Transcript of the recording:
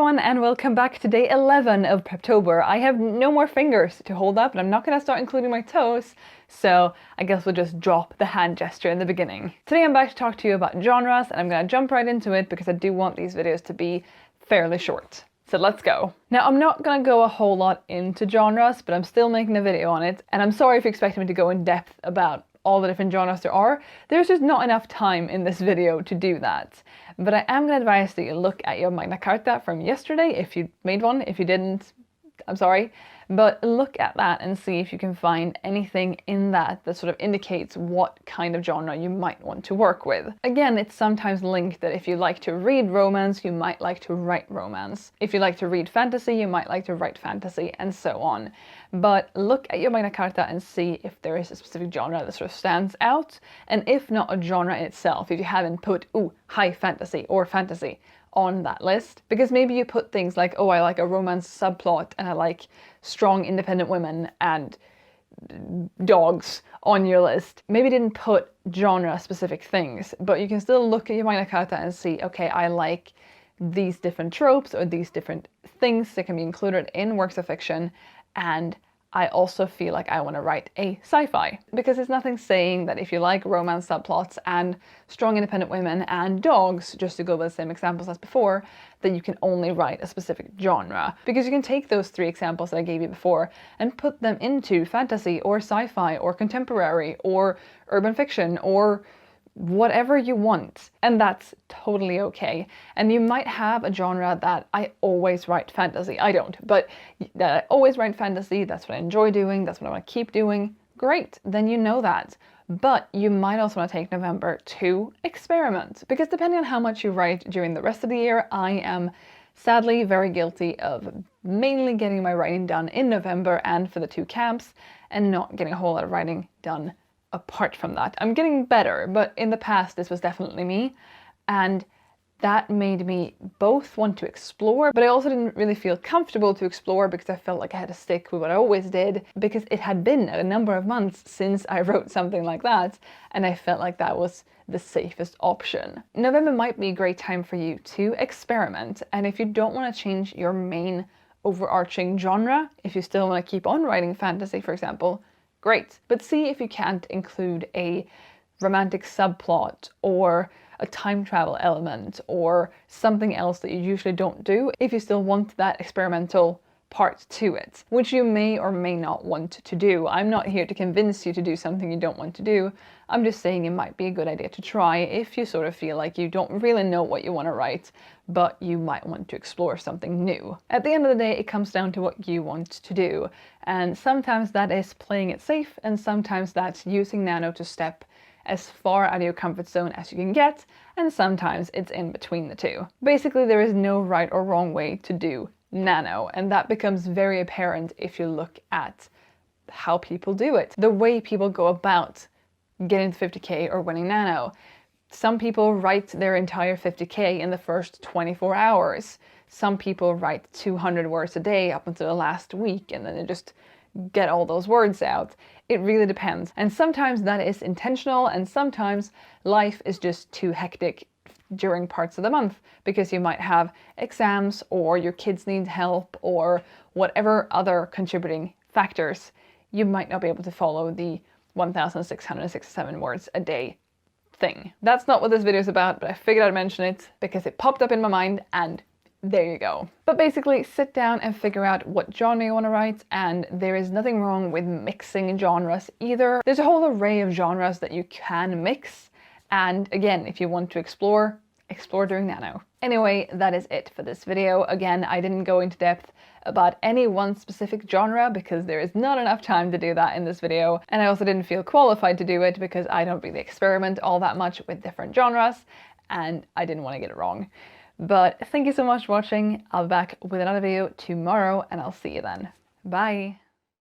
everyone, and welcome back to day 11 of Preptober. I have no more fingers to hold up, and I'm not going to start including my toes, so I guess we'll just drop the hand gesture in the beginning. Today I'm back to talk to you about genres, and I'm going to jump right into it because I do want these videos to be fairly short. So let's go. Now, I'm not going to go a whole lot into genres, but I'm still making a video on it, and I'm sorry if you expect me to go in depth about all the different genres there are. There's just not enough time in this video to do that. But I am going to advise that you look at your Magna Carta from yesterday if you made one. If you didn't, I'm sorry. But look at that and see if you can find anything in that that sort of indicates what kind of genre you might want to work with. Again, it's sometimes linked that if you like to read romance, you might like to write romance. If you like to read fantasy, you might like to write fantasy, and so on. But look at your Magna Carta and see if there is a specific genre that sort of stands out, and if not a genre in itself, if you haven't put, ooh, high fantasy or fantasy on that list, because maybe you put things like, oh, I like a romance subplot and I like strong independent women and dogs on your list. Maybe you didn't put genre specific things, but you can still look at your Magna Carta and see, okay, I like these different tropes or these different things that can be included in works of fiction, and I also feel like I want to write a sci-fi, because there's nothing saying that if you like romance subplots and strong independent women and dogs, just to go with the same examples as before, that you can only write a specific genre. Because you can take those three examples that I gave you before and put them into fantasy or sci-fi or contemporary or urban fiction or whatever you want, and that's totally okay. And you might have a genre that I always write fantasy. I don't, but that I always write fantasy, that's what I enjoy doing, that's what I want to keep doing. Great, then you know that. But you might also want to take November to experiment, because depending on how much you write during the rest of the year, I am sadly very guilty of mainly getting my writing done in November and for the two camps, and not getting a whole lot of writing done apart from that. I'm getting better, but in the past this was definitely me, and that made me both want to explore, but I also didn't really feel comfortable to explore because I felt like I had to stick with what I always did, because it had been a number of months since I wrote something like that, and I felt like that was the safest option. November might be a great time for you to experiment, and if you don't want to change your main overarching genre, if you still want to keep on writing fantasy, for example, great. But see if you can't include a romantic subplot or a time travel element or something else that you usually don't do, if you still want that experimental part to it, which you may or may not want to do. I'm not here to convince you to do something you don't want to do. I'm just saying it might be a good idea to try if you sort of feel like you don't really know what you want to write, but you might want to explore something new. At the end of the day, it comes down to what you want to do. And sometimes that is playing it safe, and sometimes that's using Nano to step as far out of your comfort zone as you can get, and sometimes it's in between the two. Basically, there is no right or wrong way to do Nano, and that becomes very apparent if you look at how people do it. The way people go about getting to 50k or winning Nano. Some people write their entire 50k in the first 24 hours. Some people write 200 words a day up until the last week, and then they just get all those words out. It really depends. And sometimes that is intentional, and sometimes life is just too hectic during parts of the month, because you might have exams or your kids need help or whatever other contributing factors. You might not be able to follow the 1,667 words a day thing. That's not what this video is about, but I figured I'd mention it because it popped up in my mind, and there you go. But basically, sit down and figure out what genre you want to write, and there is nothing wrong with mixing genres either. There's a whole array of genres that you can mix, and again, if you want to explore during Nano. Anyway, that is it for this video. Again, I didn't go into depth about any one specific genre because there is not enough time to do that in this video, and I also didn't feel qualified to do it because I don't really experiment all that much with different genres, and I didn't want to get it wrong. But thank you so much for watching. I'll be back with another video tomorrow, and I'll see you then. Bye!